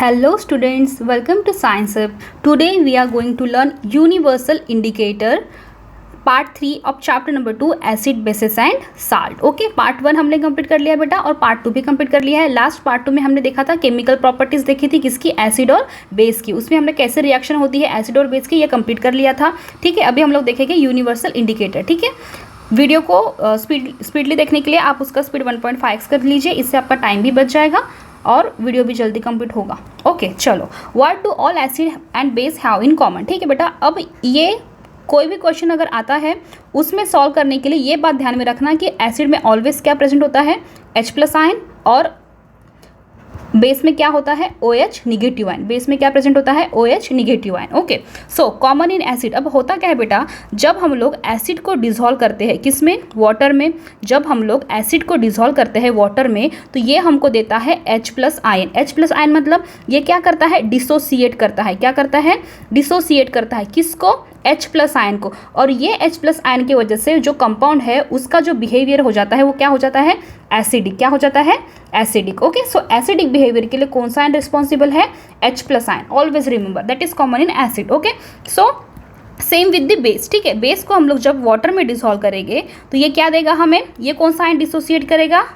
Hello students, welcome to Science Hub. Today we are going to learn universal indicator part 3 of chapter number 2 acid basis and salt. Okay, part 1 हमने complete कर लिया बेटा और part 2 भी complete कर लिया है. लास्ट पार्ट 2 में हमने देखा था केमिकल प्रॉपर्टीज देखी थी किसकी, एसिड और बेस की. उसमें हमने कैसे रिएक्शन होती है एसिड और बेस की ये कंप्लीट कर लिया था. ठीक है, अभी हम लोग देखेंगे यूनिवर्सल इंडिकेटर. ठीक है, वीडियो को स्पीडली देखने के लिए आप उसका स्पीड 1.5x कर लीजिए, इससे आपका टाइम भी बच जाएगा और वीडियो भी जल्दी कंप्लीट होगा. ओके चलो, what do all acid and base have in common. ठीक है बेटा, अब ये कोई भी क्वेश्चन अगर आता है उसमें सॉल्व करने के लिए ये बात ध्यान में रखना कि एसिड में ऑलवेज क्या प्रेजेंट होता है, H+ आयन, और बेस में क्या होता है, OH निगेटिव आयन. बेस में क्या प्रेजेंट होता है, OH negative ion. Okay, so common in acid. अब होता क्या है बेटा, जब हम लोग एसिड को डिसॉल्व करते हैं किस में, वाटर में. जब हम लोग एसिड को डिसॉल्व करते हैं वाटर में तो ये हमको देता है H+ आयन. H+ आयन मतलब ये क्या करता है, डिसोसिएट करता है. क्या करता है, डिसोसिएट करता है. किसको, H+ आयन को. और ये H+ आयन की वजह से जो कंपाउंड है उसका जो बिहेवियर हो जाता है वो क्या हो जाता है, एसिडिक. क्या हो जाता है, acidic. Okay, so acidic behaviour के लिए कौन सा आयन रिस्पॉन्सिबल है, H+ ion. Always remember that is common in acid. Okay, so same with the base. ठीक है, बेस को हम लोग जब वाटर में डिसॉल्व करेंगे तो ये क्या देगा हमें, ये कौन सा आयन डिसोसिएट करेगा,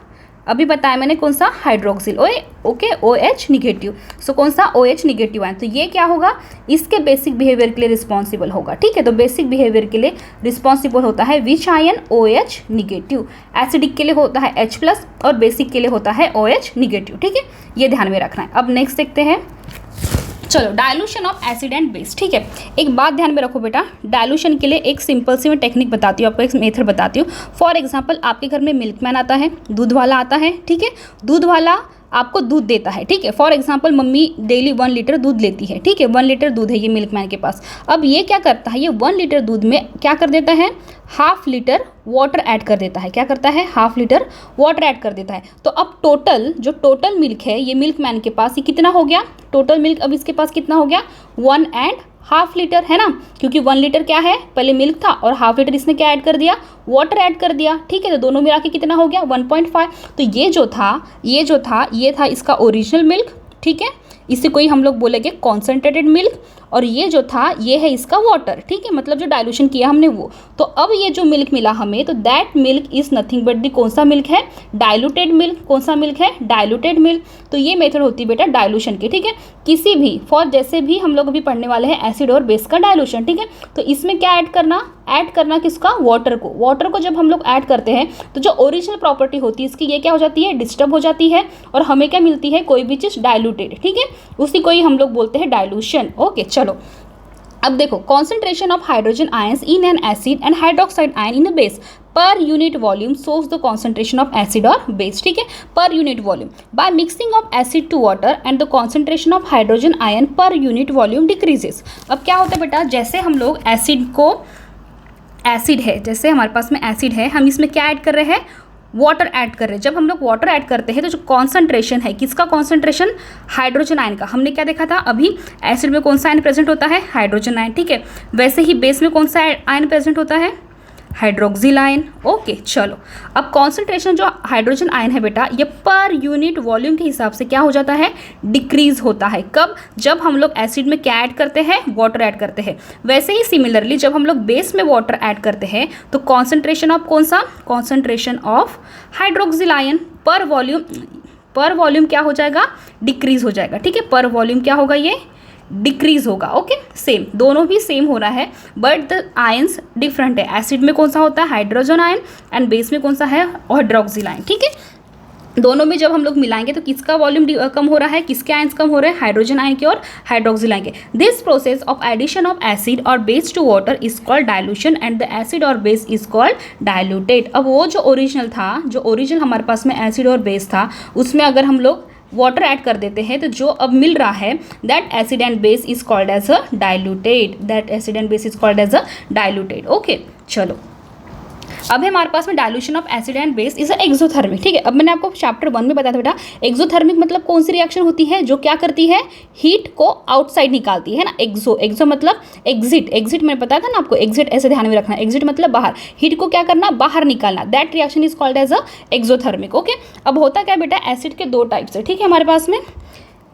अभी बताया मैंने कौन सा, hydroxyl. Okay, OH negative. So कौन सा, OH निगेटिव आयन. तो ये क्या होगा, इसके बेसिक बिहेवियर के लिए रिस्पॉन्सिबल होगा. ठीक है, तो बेसिक बिहेवियर के लिए रिस्पॉन्सिबल होता है विच आयन, OH निगेटिव. एसिडिक के लिए होता है H+ और बेसिक के लिए होता है OH निगेटिव. ठीक है, ये ध्यान में रखना है. अब नेक्स्ट देखते हैं. चलो, dilution of acid and base. ठीक है, एक बात ध्यान में रखो बेटा, डायलूशन के लिए एक सिंपल सी मैं टेक्निक बताती हूँ आपको, एक मेथड बताती हूँ. फॉर एग्जांपल आपके घर में मिल्कमैन आता है, दूध वाला आता है. ठीक है, दूध वाला आपको दूध देता है. ठीक है, for example mummy daily 1 litre दूध लेती है. ठीक है, 1 लीटर दूध है ये मिल्कमैन के पास. अब ये क्या करता है, ये 1 लीटर दूध में क्या कर देता है, ½ लीटर वाटर ऐड कर देता है. क्या करता है, ½ लीटर वाटर ऐड कर देता है. तो अब टोटल जो टोटल मिल्क है ये मिल्कमैन के पास ये कितना हो गया, टोटल मिल्क अब इसके पास कितना हो गया, 1.5 लीटर है ना, क्योंकि 1 लीटर क्या है, पहले मिल्क था और ½ लीटर इसने क्या ऐड कर दिया, वाटर ऐड कर दिया. ठीक है, तो दोनों मिला के कितना हो गया, 1.5. तो ये था इसका ओरिजिनल मिल्क. ठीक है, इसे कोई हम लोग बोलेंगे कॉन्सेंट्रेटेड मिल्क, और ये जो था ये है इसका वाटर. ठीक है, मतलब जो डाइल्यूशन किया हमने वो. तो अब ये जो मिल्क मिला हमें, तो that milk is nothing but the, कौन सा मिल्क है, डाइल्यूटेड मिल्क. कौन सा मिल्क है, डाइल्यूटेड मिल्क. तो ये मेथड होती है बेटा डाइल्यूशन की. ठीक है, किसी भी फॉर जैसे भी हम लोग अभी पढ़ने वाले हैं एसिड और बेस का डाइल्यूशन. ठीक है, तो इसमें क्या ऐड करना किसका, वाटर को. वाटर को जब हम लोग ऐड करते हैं तो जो ओरिजिनल प्रॉपर्टी होती है इसकी ये क्या हो जाती है, डिस्टर्ब हो जाती है, और हमें क्या मिलती है, कोई भी चीज़ डाइल्यूटेड. ठीक है, उसी को ही हम लोग बोलते हैं डाइल्यूशन. ओके चलो, अब देखो, concentration of hydrogen ions in an acid and hydroxide ion in a base per unit volume shows the concentration of acid और बेस. ठीक है, per unit volume. By mixing of acid to water and the concentration of hydrogen ion per unit volume decreases. अब क्या होता है बेटा, जैसे हम लोग एसिड है, जैसे हमारे पास में एसिड है, हम इसमें क्या ऐड कर रहे हैं, वाटर ऐड कर रहे हैं. जब हम लोग वाटर ऐड करते हैं तो जो कॉन्सेंट्रेशन है, किसका कॉन्सेंट्रेशन, हाइड्रोजन आयन का. हमने क्या देखा था अभी, एसिड में कौन सा आयन प्रेजेंट होता है, हाइड्रोजन आयन. ठीक है, वैसे ही बेस में कौन सा आयन प्रेजेंट होता है, हाइड्रोक्सिल आयन. ओके चलो, अब कॉन्सेंट्रेशन जो हाइड्रोजन आयन है बेटा ये पर यूनिट वॉल्यूम के हिसाब से क्या हो जाता है, डिक्रीज होता है. कब, जब हम लोग एसिड में क्या ऐड करते हैं, वाटर ऐड करते हैं. वैसे ही सिमिलरली जब हम लोग बेस में वाटर ऐड करते हैं तो कॉन्सेंट्रेशन ऑफ कौन सा, कॉन्सेंट्रेशन ऑफ हाइड्रोक्सिल आयन पर वॉल्यूम क्या हो जाएगा, डिक्रीज हो जाएगा. ठीक है, पर वॉल्यूम क्या होगा, ये डिक्रीज होगा. ओके, सेम, दोनों भी सेम हो रहा है बट द आयंस डिफरेंट है. एसिड में कौन सा होता है, हाइड्रोजन आयन, एंड बेस में कौन सा है, हाइड्रोक्सिल आयन. ठीक है, दोनों में जब हम लोग मिलाएंगे तो किसका वॉल्यूम कम हो रहा है, किसके आयंस कम हो रहे हैं, हाइड्रोजन आयन के और हाइड्रोक्सिल आयन के. This process of addition of acid और base to water is called dilution and the acid और बेस इज कॉल्ड डाइल्यूटेड. अब वो जो ओरिजिनल था, जो ओरिजिनल हमारे पास में एसिड और बेस था, उसमें अगर हम लोग वाटर ऐड कर देते हैं तो जो अब मिल रहा है that acid and base is called as a diluted. Okay चलो, अब है हमारे पास में dilution of acid and base is exothermic. ठीक है, अब मैंने आपको चैप्टर 1 में बताया था बेटा, एक्सोथर्मिक मतलब कौन सी रिएक्शन होती है जो क्या करती है, हीट को आउटसाइड निकालती है ना. एक्सो मतलब एग्जिट मैंने बताया था ना आपको, एग्जिट ऐसे ध्यान में रखना, एग्जिट मतलब बाहर, हीट को क्या करना, बाहर निकालना. That reaction is called as a exothermic. Okay, अब होता क्या बेटा, एसिड के 2 टाइप्स है. ठीक है, हमारे पास में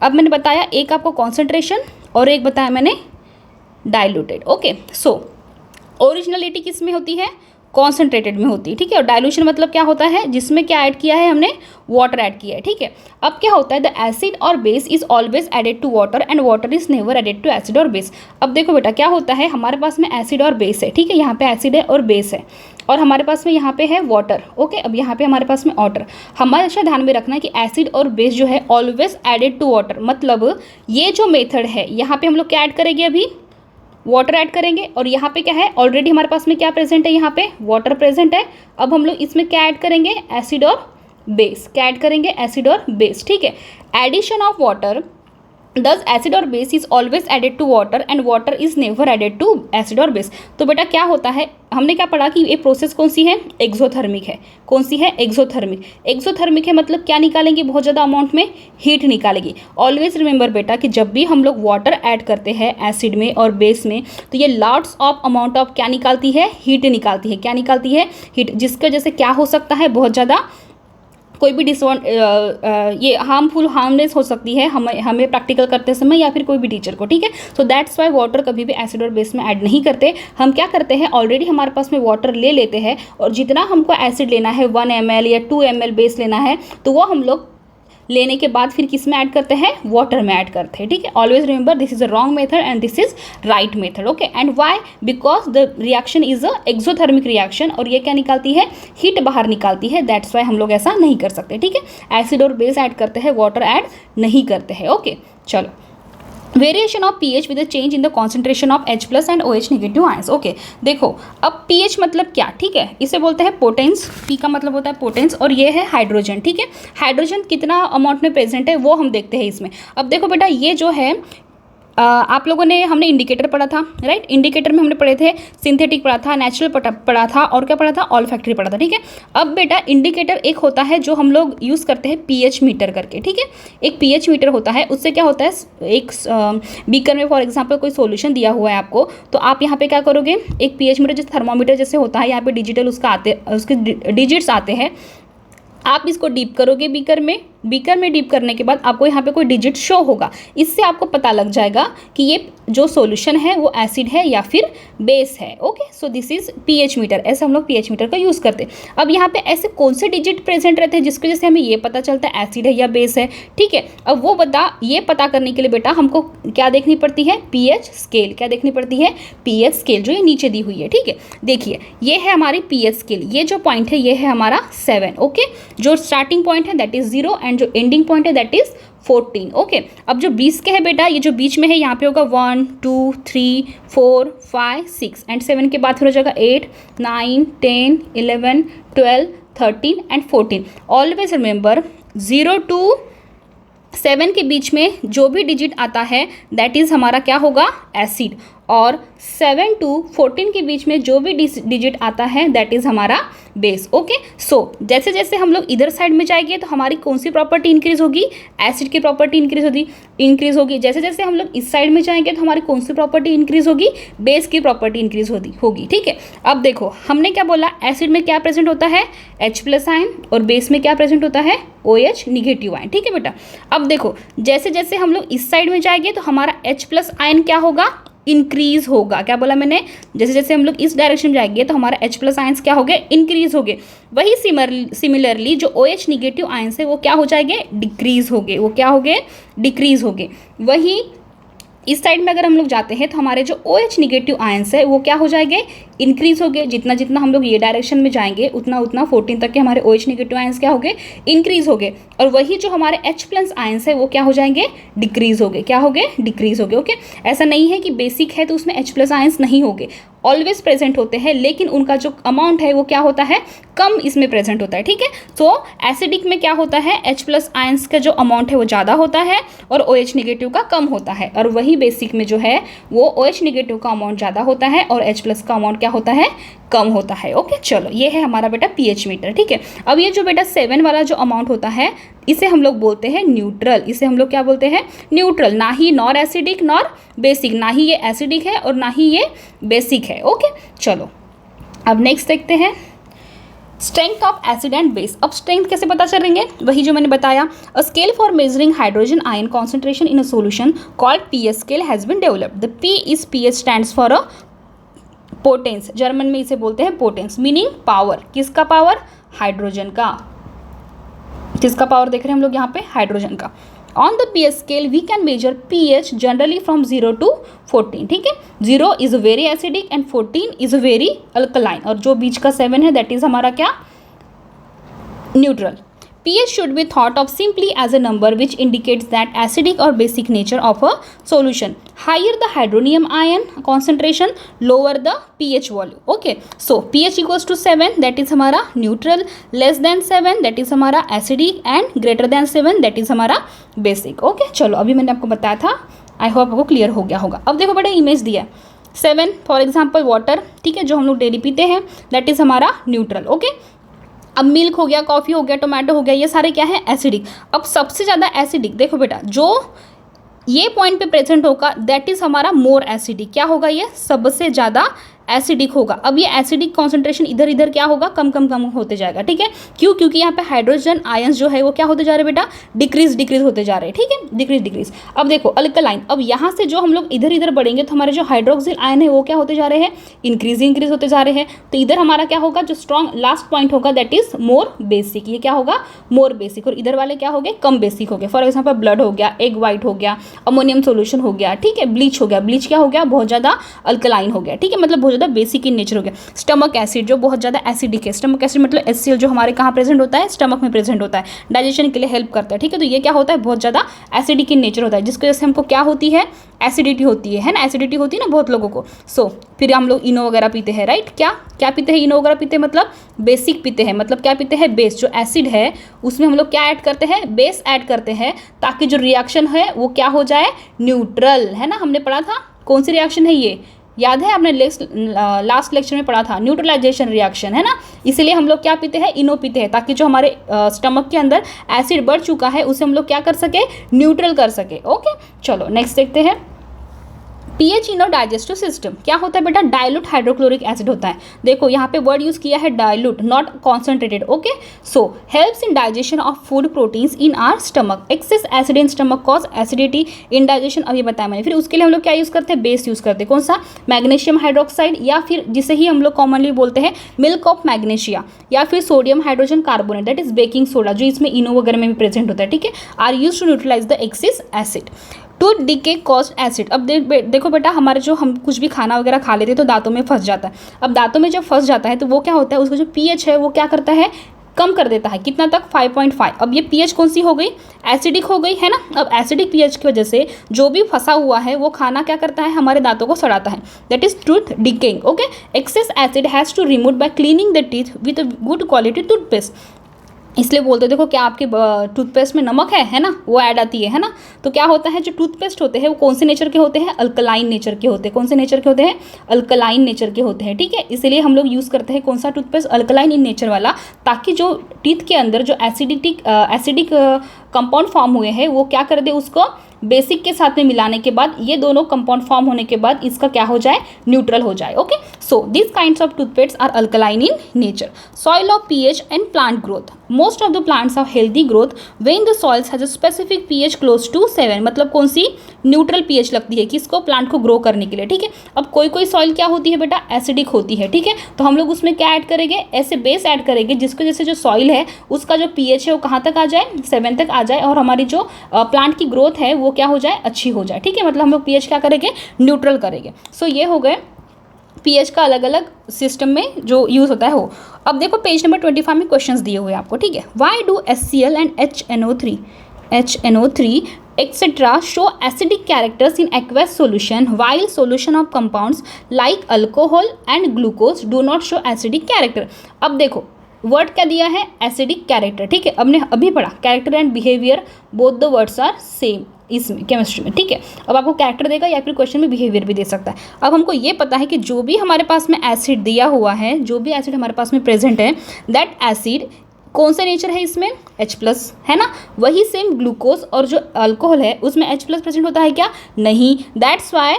अब मैंने बताया एक आपको कॉन्सेंट्रेशन और एक बताया मैंने डाइल्यूटेड। ओके, सो ओरिजिनलिटी किस में होती है, कॉन्सेंट्रेटेड में होती है, ठीक है। और डाइल्यूशन मतलब क्या होता है, जिसमें क्या ऐड किया है हमने, वाटर ऐड किया है, ठीक है। अब क्या होता है, द एसिड और base is always added to water and water is never added to acid और बेस। अब देखो बेटा क्या होता है, हमारे पास में एसिड और बेस है, ठीक है, यहाँ पे एसिड है और बेस है, और हमारे पास में यहाँ पे है वाटर। ओके, अब यहाँ पे हमारे पास में वाटर, हमेशा ध्यान में रखना है कि एसिड और बेस जो है ऑलवेज एडेड टू वाटर, मतलब ये जो मेथड है यहाँ पे हम लोग क्या ऐड करेंगे, अभी वाटर ऐड करेंगे, और यहाँ पे क्या है, ऑलरेडी हमारे पास में क्या प्रेजेंट है, यहाँ पे वाटर प्रेजेंट है। अब हम लोग इसमें क्या ऐड करेंगे, एसिड और बेस, क्या ऐड करेंगे, एसिड और बेस, ठीक है। Addition of water, thus acid और base is always added to water and water is never added to acid और बेस। तो बेटा क्या होता है, हमने क्या पढ़ा कि ये प्रोसेस कौन सी है, एक्सोथर्मिक है। कौन सी है, एक्सोथर्मिक। एक्सोथर्मिक है मतलब क्या निकालेंगे, बहुत ज़्यादा अमाउंट में हीट निकालेगी। ऑलवेज रिमेंबर बेटा कि जब भी हम लोग वाटर ऐड करते हैं एसिड में और बेस में, तो ये लॉट्स ऑफ अमाउंट ऑफ क्या निकालती है, हीट निकालती है। क्या निकालती है, हीट, जिसकी वजह से क्या हो सकता है, बहुत ज़्यादा कोई भी ये हार्मलेस हो सकती है हमें प्रैक्टिकल करते समय या फिर कोई भी टीचर को, ठीक है। सो दैट्स वाई वाटर कभी भी एसिड और बेस में ऐड नहीं करते। हम क्या करते हैं, ऑलरेडी हमारे पास में वाटर ले लेते हैं, और जितना हमको एसिड लेना है 1 ml या 2 ml बेस लेना है, तो वो हम लोग लेने के बाद फिर किस में ऐड करते हैं, वाटर में ऐड करते हैं, ठीक है। Always remember this is a wrong method and this is right method. Okay, and why, because the reaction is a exothermic reaction, और ये क्या निकालती है, हीट बाहर निकालती है। दैट्स वाई हम लोग ऐसा नहीं कर सकते, ठीक है। एसिड और बेस ऐड करते हैं, वाटर ऐड नहीं करते हैं। ओके, चलो, variation of pH with the change in the concentration of H plus and OH negative ions. Okay, देखो अब पीएच मतलब क्या, ठीक है, इसे बोलते हैं पोटेंस। पी का मतलब होता है पोटेंस, और ये है हाइड्रोजन, ठीक है। हाइड्रोजन कितना अमाउंट में प्रेजेंट है वो हम देखते हैं इसमें। अब देखो बेटा, ये जो है आप लोगों ने, हमने इंडिकेटर पढ़ा था, राइट। इंडिकेटर में हमने पढ़े थे सिंथेटिक पढ़ा था, नेचुरल पढ़ा था, और क्या पढ़ा था, ऑल्फैक्टरी पढ़ा था, ठीक है। अब बेटा इंडिकेटर एक होता है जो हम लोग यूज़ करते हैं पीएच मीटर करके, ठीक है। एक पीएच मीटर होता है, उससे क्या होता है, एक बीकर में फॉर एग्जांपल कोई सॉल्यूशन दिया हुआ है आपको, तो आप यहाँ पे क्या करोगे, एक पीएच मीटर जैसे थर्मोमीटर जैसे होता है, यहाँ पे डिजिटल उसके डिजिट्स आते हैं, आप इसको डीप करोगे बीकर में डीप करने के बाद आपको यहाँ पे कोई डिजिट शो होगा। इससे आपको पता लग जाएगा कि ये जो सॉल्यूशन है वो एसिड है या फिर बेस है। Okay, so this is pH meter, ऐसे हम लोग पीएच मीटर का यूज़ करते हैं। अब यहाँ पे ऐसे कौन से डिजिट प्रेजेंट रहते हैं जिसकी वजह से हमें ये पता चलता है एसिड है या बेस है, ठीक है। अब वो ये पता करने के लिए बेटा हमको क्या देखनी पड़ती है, पीएच स्केल। क्या देखनी पड़ती है, पीएच स्केल, जो ये नीचे दी हुई है, ठीक है। देखिए ये है हमारी पीएच स्केल, ये जो पॉइंट है ये है हमारा 7। ओके, जो स्टार्टिंग पॉइंट है दैट इज 0 एंड जो एंडिंग पॉइंट है दैट इज 14। ओके, अब जो 20 के है बेटा, ये जो बीच में है यहाँ पे होगा 1 2 3 4 5 6 एंड 7 के बाद फिर हो जाएगा 8 9 10 11 12 13 एंड 14। ऑलवेज रिमेंबर 0 to 7 के बीच में जो भी डिजिट आता है दैट इज़ हमारा क्या होगा, एसिड, और 7 to 14 के बीच में जो भी डिजिट आता है दैट इज़ हमारा बेस। ओके, सो जैसे जैसे हम लोग इधर साइड में जाएंगे तो हमारी कौन सी प्रॉपर्टी इंक्रीज होगी, एसिड की प्रॉपर्टी इंक्रीज होगी। जैसे जैसे हम लोग इस साइड में जाएंगे तो हमारी कौन सी प्रॉपर्टी इंक्रीज होगी, बेस की प्रॉपर्टी इंक्रीज होगी, ठीक है। अब देखो हमने क्या बोला, एसिड में क्या प्रेजेंट होता है, H प्लस आयन, और बेस में क्या प्रेजेंट होता है, OH निगेटिव आयन, ठीक है बेटा। अब देखो जैसे जैसे हम लोग इस साइड में जाएंगे तो हमारा H प्लस आयन क्या होगा, इंक्रीज होगा। क्या बोला मैंने, जैसे जैसे हम लोग इस डायरेक्शन में जाएंगे तो हमारा H प्लस आयंस क्या हो गए, इंक्रीज हो गए। वही सिमिलरली जो OH निगेटिव आयंस है वो क्या हो जाएंगे, डिक्रीज हो गए। वो क्या हो गए, डिक्रीज हो गए। वही इस साइड में अगर हम लोग जाते हैं तो हमारे जो OH निगेटिव आयंस है वो क्या हो जाएंगे, इंक्रीज हो गए। जितना जितना हम लोग ये डायरेक्शन में जाएंगे उतना उतना 14 तक के हमारे OH निगेटिव आयंस क्या हो गए, इंक्रीज हो गए। और वही जो हमारे H प्लस आयंस है वो क्या हो जाएंगे, डिक्रीज हो गए। क्या हो गए, डिक्रीज हो गए। ओके, ऐसा नहीं है कि बेसिक है तो उसमें H प्लस आयंस नहीं होंगे, ऑलवेज प्रेजेंट होते हैं, लेकिन उनका जो अमाउंट है वो क्या होता है, कम इसमें प्रेजेंट होता है, ठीक है। सो एसिडिक में क्या होता है, H प्लस आयंस का जो अमाउंट है वो ज़्यादा होता है और OH निगेटिव का कम होता है। और वही बेसिक में जो है वो OH निगेटिव का अमाउंट ज़्यादा होता है और H प्लस का अमाउंट क्या होता है, कम होता है। ओके, चलो ये है हमारा बेटा पीएच मीटर, ठीक है। अब ये जो बेटा 7 वाला जो अमाउंट होता है इसे हम लोग बोलते हैं न्यूट्रल। इसे हम लोग क्या बोलते हैं, न्यूट्रल। ना ही नॉर एसिडिक नॉर बेसिक, ना ही ये एसिडिक है और ना ही ये बेसिक है। ओके, चलो अब नेक्स्ट देखते हैं strength of acid and base. अब स्ट्रेंथ कैसे पता चलेंगे, वही जो मैंने बताया, a scale for measuring hydrogen ion concentration in a solution called pH scale has been developed. The p is pH stands for a potenz, German में इसे बोलते हैं पोटेंस, मीनिंग पावर। किसका पावर, हाइड्रोजन का। किसका पावर देख रहे हैं हम लोग यहाँ पे, हाइड्रोजन का। On the pH scale we can measure pH generally from 0 to 14, ठीक है। 0 is very acidic and 14 is very alkaline, और जो बीच का 7 है दैट इज हमारा क्या, neutral. pH should be thought of simply as a number which indicates that acidic or basic nature of a solution. Higher the hydronium ion concentration, lower the pH value. Okay, so pH equals to 7 that is हमारा neutral, less than 7 that is हमारा acidic and greater than 7 that is हमारा basic. Okay, चलो अभी मैंने आपको बताया था, आई hope आपको क्लियर हो गया होगा। अब देखो बेटा इमेज दिया है 7 फॉर एग्जाम्पल वाटर, ठीक है, जो हम लोग डेली पीते हैं दैट इज हमारा न्यूट्रल। ओके, अब मिल्क हो गया, कॉफ़ी हो गया, टोमेटो हो गया, ये सारे क्या है, एसिडिक। अब सबसे ज़्यादा एसिडिक देखो बेटा, जो ये पॉइंट पे प्रेजेंट होगा दैट इज़ हमारा मोर एसिडिक। क्या होगा, ये सबसे ज़्यादा एसिडिक होगा। अब ये एसिडिक कॉन्सेंट्रेशन इधर इधर क्या होगा, कम कम कम होते जाएगा, ठीक है। क्यों, क्योंकि यहाँ पे हाइड्रोजन आयंस जो है वो क्या होते जा रहे हैं बेटा, डिक्रीज होते जा रहे हैं, ठीक है, डिक्रीज। अब देखो अल्कलाइन, अब यहाँ से जो हम लोग इधर इधर बढ़ेंगे तो हमारे जो हाइड्रोक्सिल आयन है वो क्या होते जा रहे हैं, इंक्रीज होते जा रहे हैं। तो इधर हमारा क्या होगा, जो स्ट्रॉन्ग लास्ट पॉइंट होगा दैट इज मोर बेसिक। ये क्या होगा, मोर बेसिक, और इधर वाले क्या हो गए, कम बेसिक हो गए। फॉर एग्जाम्पल ब्लड हो गया, एग वाइट हो गया, अमोनियम सोल्यूशन हो गया, ठीक है, ब्लीच हो गया। ब्लीच क्या हो गया, बहुत ज़्यादा अल्कलाइन हो गया, ठीक है, मतलब बहुत ज़्यादा बेसिक इन नेचर हो गया। स्टमक एसिड जो बहुत ज़्यादा एसिडिक है, स्टमक एसिड मतलब HCl जो हमारे कहाँ प्रेजेंट होता है, स्टमक में प्रेजेंट होता है, डाइजेशन के लिए हेल्प करता है, ठीक है। तो ये क्या होता है, बहुत ज़्यादा एसिडिक इन नेचर होता है, जिसकी वजह से हमको क्या होती है, एसिडिटी होती है ना, एसिडिटी होती है ना बहुत लोगों को। सो फिर हम लोग इनो वगैरह पीते हैं, राइट। क्या क्या पीते हैं, इनो वगैरह पीते हैं, मतलब बेसिक पीते हैं, मतलब क्या पीते हैं, बेस। जो एसिड है उसमें हम लोग क्या ऐड करते हैं, बेस ऐड करते हैं, ताकि जो रिएक्शन है वो क्या हो जाए, न्यूट्रल, है ना। हमने पढ़ा था कौन सी रिएक्शन है ये, याद है, आपने लास्ट लेक्चर में पढ़ा था, न्यूट्रलाइजेशन रिएक्शन, है ना। इसलिए हम लोग क्या पीते हैं, इनो पीते हैं, ताकि जो हमारे स्टमक के अंदर एसिड बढ़ चुका है उसे हम लोग क्या कर सके, न्यूट्रल कर सके। ओके, चलो नेक्स्ट देखते हैं। पीएच इन डाइजेस्टिव सिस्टम क्या होता है बेटा, डाइल्यूट हाइड्रोक्लोरिक एसिड होता है। देखो यहाँ पे वर्ड यूज किया है dilute, not concentrated. Okay, so helps in digestion of food proteins in are stomach. Excess acid in stomach cause acidity in digestion, अभी बताया मैंने। फिर उसके लिए हम लोग क्या यूज करते हैं, बेस यूज करते हैं। कौन सा, मैग्नीशियम हाइड्रोक्साइड, या फिर जिसे ही हम लोग कॉमनली बोलते हैं मिल्क ऑफ मैग्नीशिया, या फिर sodium hydrogen carbonate that is baking soda, जो इसमें इनो वगैरह में भी प्रेजेंट होता है, ठीक है, are used to neutralise the excess acid. To decay caused acid. अब देखो बेटा, हमारे जो हम कुछ भी खाना वगैरह खा लेते हैं तो दांतों में फंस जाता है। अब दांतों में जब फंस जाता है तो वो क्या होता है, उसका जो पीएच है वो क्या करता है, कम कर देता है। कितना तक, 5.5। अब ये पीएच कौन सी हो गई, एसिडिक हो गई, है ना। अब एसिडिक पीएच की वजह से जो भी फंसा हुआ है वो खाना क्या करता है, हमारे दांतों को सड़ाता है, that is tooth decaying. Okay, excess acid has to remove by cleaning the teeth with a good quality toothpaste. इसलिए बोलते देखो, क्या आपके टूथपेस्ट में नमक है ना, वो ऐड आती है ना। तो क्या होता है, जो टूथपेस्ट होते हैं वो कौन से नेचर के होते हैं, अल्कलाइन नेचर के होते हैं। कौन से नेचर के होते हैं, अल्कलाइन नेचर के होते हैं, ठीक है। इसलिए हम लोग यूज़ करते हैं कौन सा टूथपेस्ट, अल्कलाइन इन नेचर वाला, ताकि जो टीथ के अंदर जो एसिडिक कंपाउंड फॉर्म हुए हैं वो क्या कर दे, उसको बेसिक के साथ में मिलाने के बाद, ये दोनों कंपाउंड फॉर्म होने के बाद इसका क्या हो जाए, न्यूट्रल हो जाए। Okay, so this kinds of toothpaste are alkaline in nature. Soil of pH and plant growth. Most of the plants of healthy growth when the soils has a specific pH close to 7, मतलब कौन सी, neutral pH लगती है किसको, plant को grow करने के लिए, ठीक है। अब कोई कोई सॉइल क्या होती है बेटा, एसिडिक होती है, ठीक है। तो हम लोग उसमें क्या ऐड करेंगे, ऐसे बेस ऐड करेंगे जिसकी वजह से जो सॉइल है उसका जो पीएच है वो कहाँ तक आ जाए, 7 तक आ जाए, और हमारी जो प्लांट की ग्रोथ है वो क्या हो जाए, अच्छी हो जाए, ठीक है। मतलब हम लोग पीएच क्या करेंगे, न्यूट्रल करेंगे। सो ये हो गए पीएच का अलग अलग सिस्टम में जो यूज़ होता है वो। अब देखो पेज नंबर 25 में क्वेश्चंस दिए हुए हैं आपको, ठीक है। Why do HCl and HNO3 etc. show acidic characters in aqueous solution while solution of compounds like alcohol and glucose do not show acidic character। अब देखो वर्ड क्या दिया है, एसिडिक कैरेक्टर, ठीक है। हमने अभी पढ़ा character and behaviour, both the words are same इसमें केमिस्ट्री में, ठीक है। अब आपको कैरेक्टर देगा या फिर क्वेश्चन में बिहेवियर भी दे सकता है। अब हमको ये पता है कि जो भी हमारे पास में एसिड दिया हुआ है, जो भी एसिड हमारे पास में प्रेजेंट है, दैट एसिड कौन सा नेचर है इसमें, H+, है ना। वही सेम ग्लूकोज और जो अल्कोहल है उसमें H+ प्रेजेंट होता है क्या, नहीं। दैट्स वाई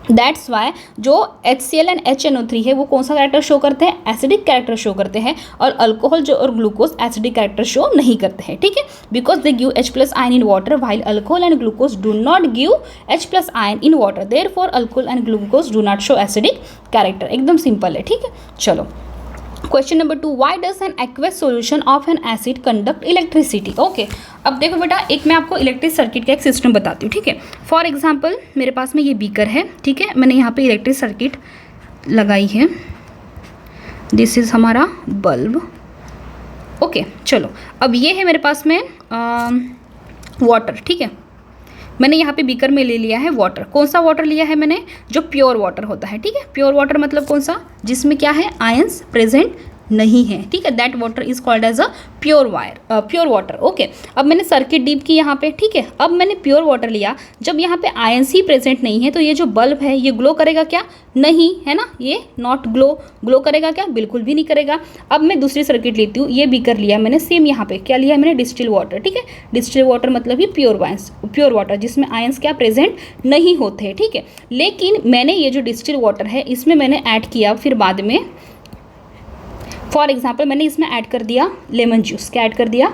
दैट्स वाई जो HCl एंड HNO3 है वो कौन सा कैरेक्टर शो करते हैं, एसिडिक कैरेक्टर शो करते हैं, और अल्कोहल जो और ग्लूकोज एसिडिक कैरेक्टर शो नहीं करते हैं, ठीक है, because they give H+ ion in water while alcohol and glucose do not give H+ ion in water, therefore alcohol and glucose do not show acidic character. एकदम simple है, ठीक है। चलो question number 2, why does an aqueous solution of an acid conduct electricity. Okay, अब देखो बेटा, एक मैं आपको इलेक्ट्रिक सर्किट का एक सिस्टम बताती हूँ, ठीक है। फॉर एग्जांपल मेरे पास में ये बीकर है, ठीक है, मैंने यहाँ पे इलेक्ट्रिक सर्किट लगाई है, दिस इज हमारा बल्ब। ओके चलो, अब ये है मेरे पास में वाटर, ठीक है, मैंने यहाँ पे बीकर में ले लिया है वाटर। कौन सा वाटर लिया है मैंने, जो प्योर वाटर होता है, ठीक है। प्योर वाटर मतलब कौन सा, जिसमें क्या है, आयंस प्रेजेंट नहीं है, ठीक है, that water is called as a pure water. Okay, अब मैंने सर्किट डीप की यहाँ पे, ठीक है। अब मैंने प्योर वाटर लिया, जब यहाँ पे आयंस ही प्रेजेंट नहीं है तो ये जो बल्ब है ये ग्लो करेगा क्या, नहीं, है ना, ये नॉट ग्लो करेगा क्या, बिल्कुल भी नहीं करेगा। अब मैं दूसरी सर्किट लेती हूँ, ये बीकर लिया मैंने, सेम यहाँ पे क्या लिया मैंने, डिस्टिल वाटर, ठीक है। डिस्टिल वाटर मतलब ये प्योर वाटर जिसमें आयंस क्या प्रेजेंट नहीं होते, ठीक है। लेकिन मैंने ये जो डिस्टिल वाटर है इसमें मैंने ऐड किया फिर बाद में, फॉर एग्जाम्पल मैंने इसमें ऐड कर दिया लेमन जूस। क्या ऐड कर दिया,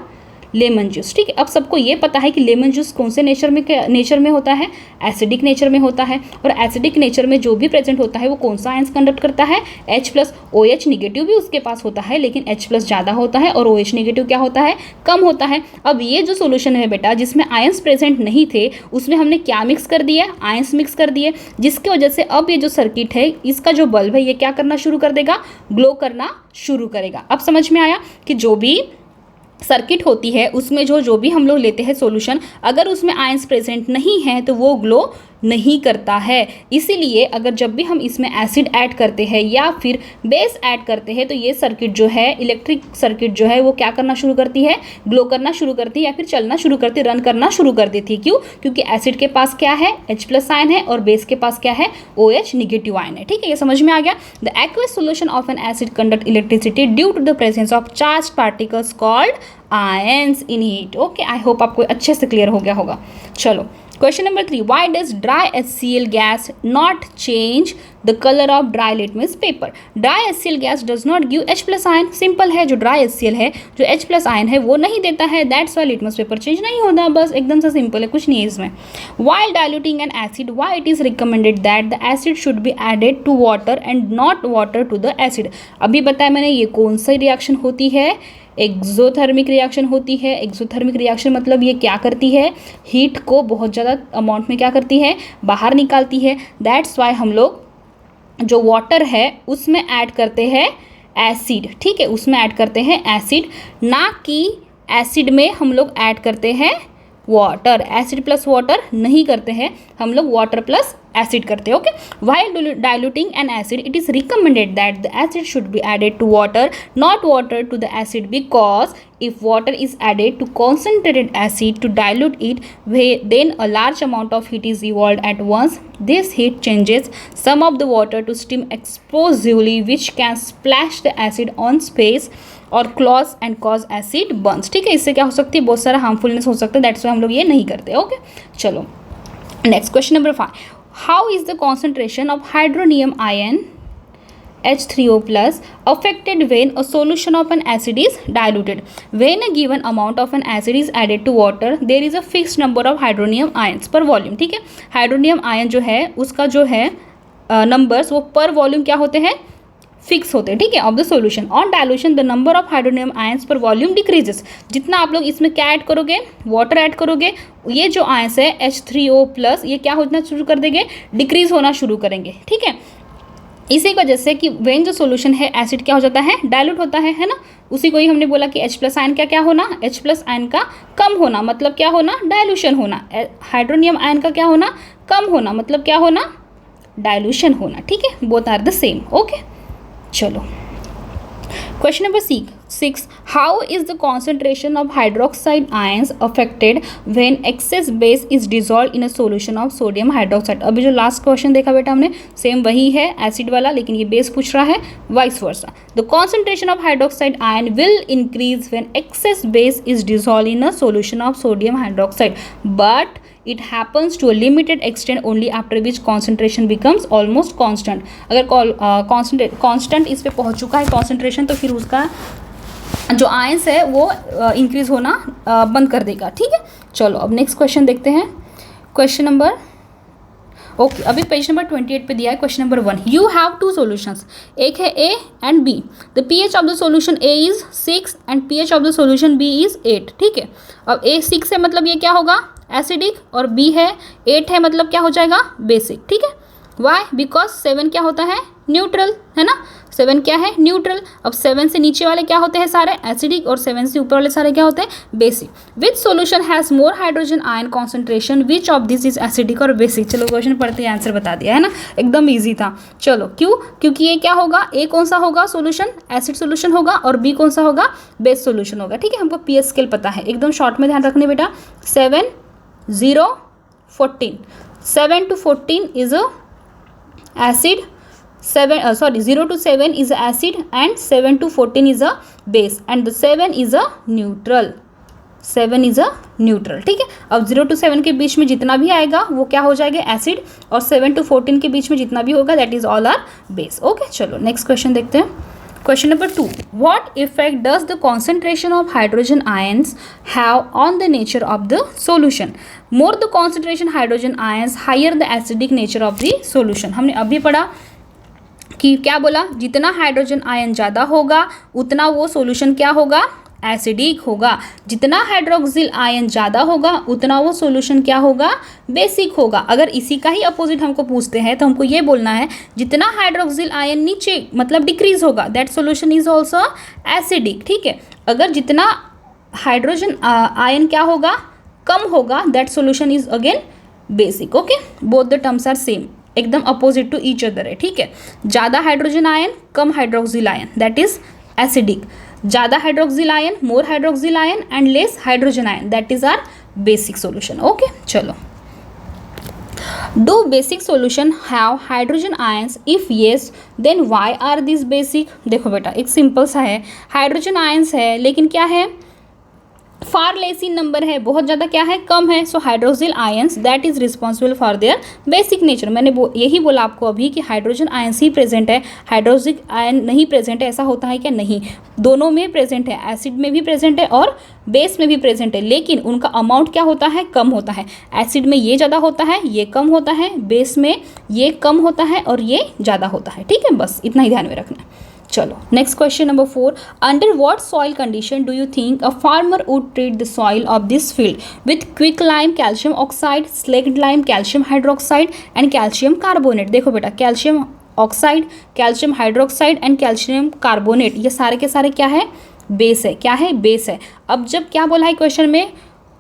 लेमन जूस, ठीक है। अब सबको ये पता है कि लेमन जूस कौन से नेचर में होता है, एसिडिक नेचर में होता है, और एसिडिक नेचर में जो भी प्रेजेंट होता है वो कौन सा आयंस कंडक्ट करता है, H+। OH निगेटिव भी उसके पास होता है लेकिन H+ ज़्यादा होता है और OH निगेटिव क्या होता है, कम होता है। अब ये जो सोल्यूशन है बेटा, जिसमें आयंस प्रेजेंट नहीं थे उसमें हमने क्या मिक्स कर दिया, आयंस मिक्स कर दिए, जिसकी वजह से अब ये जो सर्किट है, इसका जो बल्ब है ये क्या करना शुरू कर देगा, ग्लो करना शुरू करेगा। अब समझ में आया कि जो भी सर्किट होती है उसमें जो भी हम लोग लेते हैं सॉल्यूशन, अगर उसमें आयंस प्रेजेंट नहीं है तो वो ग्लो नहीं करता है। इसीलिए अगर जब भी हम इसमें एसिड ऐड करते हैं या फिर बेस ऐड करते हैं तो ये सर्किट जो है, इलेक्ट्रिक सर्किट जो है, वो क्या करना शुरू करती है, ग्लो करना शुरू करती है या फिर चलना शुरू करती, रन करना शुरू कर देती है। क्यों, क्योंकि एसिड के पास क्या है, H+ आयन है, और बेस के पास क्या है, OH निगेटिव आयन है, ठीक है। ये समझ में आ गया। The aqueous solution of an acid conduct electricity due to the presence of charge particles called ions in it. Okay, I hope आपको अच्छे से क्लियर हो गया होगा। चलो question number 3, why does dry HCl gas not change the colour of dry litmus paper. Dry HCl gas does not give H+ ion. Simple है, जो dry HCl है, जो H+ आयन है वो नहीं देता है, that's why litmus paper change नहीं होता, बस एकदम से सिंपल है, कुछ नहीं है इसमें। While diluting an acid, why it is recommended that the acid should be added to water and not water to the acid. अभी बताया मैंने, ये कौन सी रिएक्शन होती है, एक्सोथर्मिक रिएक्शन होती है। एक्सोथर्मिक रिएक्शन मतलब ये क्या करती है, हीट को बहुत ज़्यादा अमाउंट में क्या करती है, बाहर निकालती है। दैट्स वाई हम लोग जो वाटर है उसमें ऐड करते हैं एसिड, ठीक है, उसमें ऐड करते हैं एसिड, ना कि एसिड में हम लोग ऐड करते हैं वाटर। एसिड प्लस वाटर नहीं करते हैं हम लोग, वाटर प्लस एसिड करते हैं। Okay, while diluting an acid it is recommended that the acid should be added to water, not water to the acid, because if water is added to concentrated acid to dilute it, then a large amount of heat is evolved at once. This heat changes some of the water to steam explosively, which can splash the acid on space और clause and cause acid Burns. ठीक है, इससे क्या हो सकती है, बहुत सारा हार्मफुलनेस हो सकता है, दैट्स वाई हम लोग ये नहीं करते। ओके, चलो next question number 5, how is the concentration of hydronium ion H3O plus affected when a solution of an acid is diluted? When a given amount of an acid is added to water, there is a fixed number of hydronium ions per volume. ठीक है, hydronium ion जो है उसका जो है numbers वो पर volume क्या होते हैं, फिक्स होते हैं। ठीक है, of the solution on dilution the number of hydronium ions पर वॉल्यूम डिक्रीजेस। जितना आप लोग इसमें क्या ऐड करोगे, वाटर ऐड करोगे, ये जो आयंस है H3O प्लस ये क्या होना शुरू कर देंगे, डिक्रीज होना शुरू करेंगे। ठीक है, इसी वजह से कि वेन जो सॉल्यूशन है एसिड क्या हो जाता है, डायलूट होता है ना। उसी को ही हमने बोला कि H प्लस आयन का क्या होना, H प्लस आयन का कम होना मतलब क्या होना, डायलूशन होना। हाइड्रोनियम आयन का क्या होना, कम होना मतलब क्या होना, डायलूशन होना। ठीक है, both are the same. Okay, चलो question number 6, how is the concentration of hydroxide ions affected when excess base is dissolve in a solution of sodium hydroxide. अभी जो लास्ट क्वेश्चन देखा बेटा हमने सेम वही है, एसिड वाला, लेकिन ये बेस पूछ रहा है, vice versa. The concentration of hydroxide ion will increase when excess base is dissolve in a solution of sodium hydroxide, but it happens to a limited extent only after which concentration becomes almost constant. अगर constant इस पे पहुंच चुका है concentration, तो फिर उसका जो आयंस है वो इंक्रीज होना बंद कर देगा। ठीक है, चलो अब नेक्स्ट क्वेश्चन देखते हैं। क्वेश्चन नंबर ओके अभी पेज नंबर 28 पे दिया है। Question number 1, you have two solutions, एक है A and B. The pH of the solution A is 6 and pH of the solution B is 8। ठीक है, अब ए 6 है मतलब ये क्या होगा, एसिडिक, और बी है 8 है मतलब क्या हो जाएगा, बेसिक। ठीक है, वाई, बिकॉज 7 क्या होता है, न्यूट्रल, है ना, 7 क्या है, न्यूट्रल। अब 7 से नीचे वाले क्या होते हैं, सारे एसिडिक, और 7 से ऊपर वाले सारे क्या होते हैं, basic. Which solution has more hydrogen ion concentration, which of this is acidic और बेसिक। चलो क्वेश्चन पढ़ते हैं, आंसर बता दिया है ना, एकदम ईजी था। चलो क्यों, क्योंकि ये क्या होगा, ए कौन सा होगा सोल्यूशन, एसिड सोल्यूशन होगा, और बी कौन सा होगा, बेस सोल्यूशन होगा। ठीक है, हमको पीएच स्केल पता है, एकदम शॉर्ट में ध्यान रखने बेटा। 7 0 14, 7 to 14 is a acid, 0 to 7 is a acid and 7 to 14 is a base and the 7 is a neutral, 7 is a neutral। ठीक है, अब 0 to 7 के बीच में जितना भी आएगा वो क्या हो जाएगा, एसिड, और 7 to 14 के बीच में जितना भी होगा that is all are base. Okay, चलो नेक्स्ट क्वेश्चन देखते हैं। Question number 2, what effect does the concentration of hydrogen ions have on the nature of the solution? More the concentration hydrogen ions, higher the acidic nature of the solution। हमने अभी पढ़ा कि क्या बोला, जितना hydrogen ion ज़्यादा होगा उतना वो सोल्यूशन क्या होगा, एसिडिक होगा। जितना हाइड्रोक्सिल आयन ज़्यादा होगा उतना वो सोल्यूशन क्या होगा, बेसिक होगा। अगर इसी का ही अपोजिट हमको पूछते हैं तो हमको ये बोलना है जितना हाइड्रोक्सिल आयन नीचे मतलब डिक्रीज होगा that solution is also acidic. ठीक है, अगर जितना हाइड्रोजन आयन क्या होगा, कम होगा that solution is again basic. Okay, both the terms are same, एकदम अपोजिट टू ईच अदर है। ठीक है, ज़्यादा हाइड्रोजन आयन कम hydroxyl ion that is acidic, ज़्यादा hydroxyl ion more hydroxyl ion and less hydrogen ion that is are basic solution. Okay, चलो, do basic solution have hydrogen ions, if yes then why are this basic. देखो बेटा एक simple सा है, hydrogen ions है लेकिन क्या है, फार लेस इन नंबर है, बहुत ज़्यादा क्या है, कम है। So hydroxyl ions that is responsible for their basic nature. मैंने यही बोला आपको अभी कि हाइड्रोजन आयंस ही प्रेजेंट है, हाइड्रोक्सिल आयन नहीं प्रेजेंट है, ऐसा होता है क्या, नहीं, दोनों में प्रेजेंट है, एसिड में भी प्रेजेंट है और बेस में भी प्रेजेंट है, लेकिन उनका अमाउंट क्या होता है, कम होता है। एसिड में ये ज़्यादा होता है, ये कम होता है, बेस में ये कम होता है और ये ज़्यादा होता है। ठीक है, बस इतना ही ध्यान में रखना है। चलो next question number 4, under what soil condition do you think a farmer would treat the soil of this field with quick lime calcium oxide, slaked lime calcium hydroxide and calcium carbonate. देखो बेटा calcium oxide, calcium hydroxide and calcium carbonate ये सारे के सारे क्या है, base है। क्या है, बेस है। अब जब क्या बोला है क्वेश्चन में,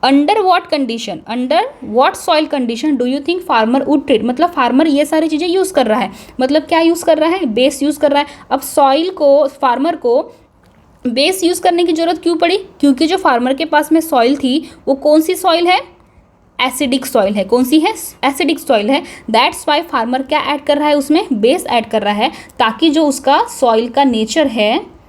under what condition, under what soil condition do you think farmer would treat, मतलब फार्मर ये सारी चीज़ें यूज़ कर रहा है, मतलब क्या यूज़ कर रहा है, बेस यूज़ कर रहा है। अब सॉइल को, फार्मर को बेस यूज़ करने की ज़रूरत क्यों पड़ी, क्योंकि जो फार्मर के पास में सॉइल थी वो कौन सी सॉइल है, एसिडिक सॉइल है। कौन सी है, एसिडिक सॉइल है। दैट्स वाई फार्मर क्या ऐड कर रहा है उसमें, बेस ऐड कर रहा है, ताकि जो उसका सॉइल का नेचर है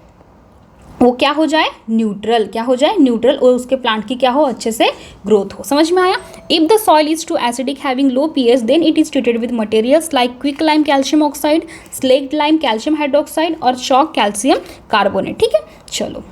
वो क्या हो जाए, न्यूट्रल, क्या हो जाए, न्यूट्रल, और उसके प्लांट की क्या हो, अच्छे से ग्रोथ हो। समझ में आया। If the soil is too acidic having low pH then it is treated with materials like quick lime calcium oxide, slaked lime calcium hydroxide और चॉक कैल्शियम कार्बोनेट। ठीक है, चलो